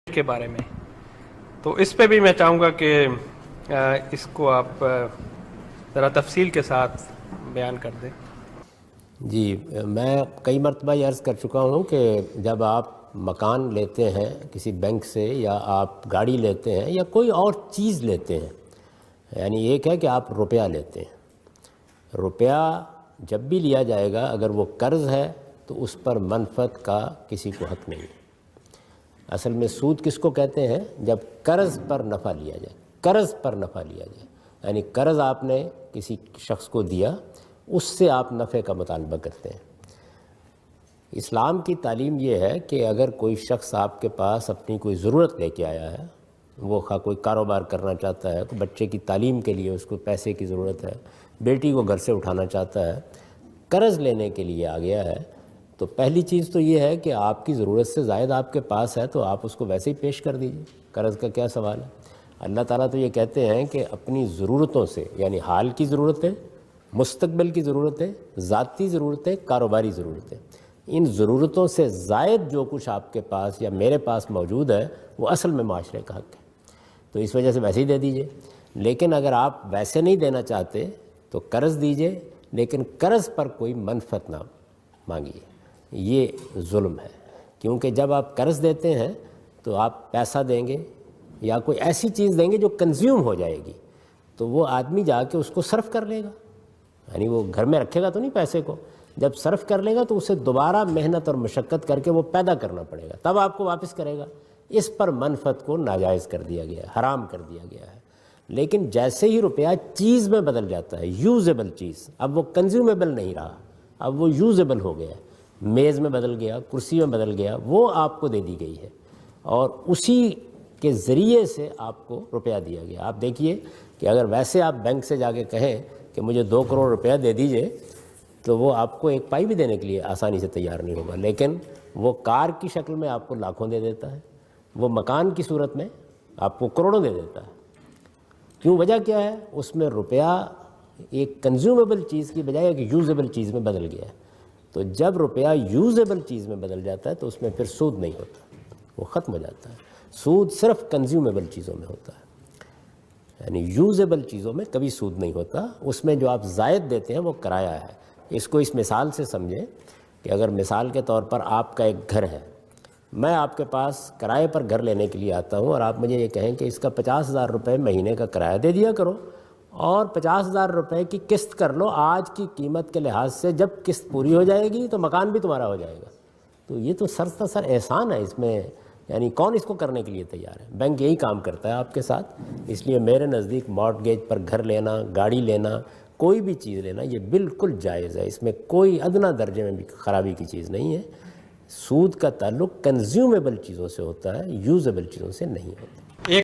کے بارے میں، تو اس پہ بھی میں چاہوں گا کہ اس کو آپ ذرا تفصیل کے ساتھ بیان کر دیں۔ جی، میں کئی مرتبہ یہ عرض کر چکا ہوں کہ جب آپ مکان لیتے ہیں کسی بینک سے، یا آپ گاڑی لیتے ہیں، یا کوئی اور چیز لیتے ہیں، یعنی ایک ہے کہ آپ روپیہ لیتے ہیں، روپیہ جب بھی لیا جائے گا اگر وہ قرض ہے تو اس پر منفعت کا کسی کو حق نہیں ہے۔ اصل میں سود کس کو کہتے ہیں؟ جب قرض پر نفع لیا جائے، قرض پر نفع لیا جائے، یعنی قرض آپ نے کسی شخص کو دیا، اس سے آپ نفع کا مطالبہ کرتے ہیں۔ اسلام کی تعلیم یہ ہے کہ اگر کوئی شخص آپ کے پاس اپنی کوئی ضرورت لے کے آیا ہے، وہ کوئی کاروبار کرنا چاہتا ہے، کوئی بچے کی تعلیم کے لیے اس کو پیسے کی ضرورت ہے، بیٹی کو گھر سے اٹھانا چاہتا ہے، قرض لینے کے لیے آ گیا ہے، تو پہلی چیز تو یہ ہے کہ آپ کی ضرورت سے زائد آپ کے پاس ہے تو آپ اس کو ویسے ہی پیش کر دیجئے، قرض کا کیا سوال ہے۔ اللہ تعالیٰ تو یہ کہتے ہیں کہ اپنی ضرورتوں سے، یعنی حال کی ضرورتیں، مستقبل کی ضرورتیں، ذاتی ضرورتیں، کاروباری ضرورتیں، ان ضرورتوں سے زائد جو کچھ آپ کے پاس یا میرے پاس موجود ہے وہ اصل میں معاشرے کا حق ہے، تو اس وجہ سے ویسے ہی دے دیجئے۔ لیکن اگر آپ ویسے نہیں دینا چاہتے تو قرض دیجئے، لیکن قرض پر کوئی منفعت نہ مانگیے، یہ ظلم ہے۔ کیونکہ جب آپ قرض دیتے ہیں تو آپ پیسہ دیں گے یا کوئی ایسی چیز دیں گے جو کنزیوم ہو جائے گی، تو وہ آدمی جا کے اس کو صرف کر لے گا، یعنی وہ گھر میں رکھے گا تو نہیں پیسے کو، جب صرف کر لے گا تو اسے دوبارہ محنت اور مشقت کر کے وہ پیدا کرنا پڑے گا، تب آپ کو واپس کرے گا۔ اس پر منفعت کو ناجائز کر دیا گیا ہے، حرام کر دیا گیا ہے۔ لیکن جیسے ہی روپیہ چیز میں بدل جاتا ہے، یوزیبل چیز، اب وہ کنزیومیبل نہیں رہا، اب وہ یوزیبل ہو گیا، میز میں بدل گیا، کرسی میں بدل گیا، وہ آپ کو دے دی گئی ہے اور اسی کے ذریعے سے آپ کو روپیہ دیا گیا۔ آپ دیکھیے کہ اگر ویسے آپ بینک سے جا کے کہیں کہ مجھے 2 کروڑ روپیہ دے دیجئے، تو وہ آپ کو ایک پائی بھی دینے کے لیے آسانی سے تیار نہیں ہوگا، لیکن وہ کار کی شکل میں آپ کو لاکھوں دے دیتا ہے، وہ مکان کی صورت میں آپ کو کروڑوں دے دیتا ہے۔ کیوں؟ وجہ کیا ہے؟ اس میں روپیہ ایک کنزیومیبل چیز کی بجائے ایک یوزیبل چیز میں بدل گیا ہے۔ تو جب روپیہ یوزیبل چیز میں بدل جاتا ہے تو اس میں پھر سود نہیں ہوتا، وہ ختم ہو جاتا ہے۔ سود صرف کنزیومیبل چیزوں میں ہوتا ہے، یعنی یوزیبل چیزوں میں کبھی سود نہیں ہوتا۔ اس میں جو آپ زائد دیتے ہیں وہ کرایہ ہے۔ اس کو اس مثال سے سمجھیں کہ اگر مثال کے طور پر آپ کا ایک گھر ہے، میں آپ کے پاس کرائے پر گھر لینے کے لیے آتا ہوں اور آپ مجھے یہ کہیں کہ اس کا 50,000 روپے مہینے کا کرایہ دے دیا کرو اور 50,000 روپے کی قسط کر لو، آج کی قیمت کے لحاظ سے جب قسط پوری ہو جائے گی تو مکان بھی تمہارا ہو جائے گا، تو یہ تو سر احسان ہے۔ اس میں یعنی کون اس کو کرنے کے لیے تیار ہے؟ بینک یہی کام کرتا ہے آپ کے ساتھ۔ اس لیے میرے نزدیک مارٹگیج پر گھر لینا، گاڑی لینا، کوئی بھی چیز لینا، یہ بالکل جائز ہے، اس میں کوئی ادنیٰ درجے میں بھی خرابی کی چیز نہیں ہے۔ سود کا تعلق کنزیومیبل چیزوں سے ہوتا ہے، یوزیبل چیزوں سے نہیں ہوتا۔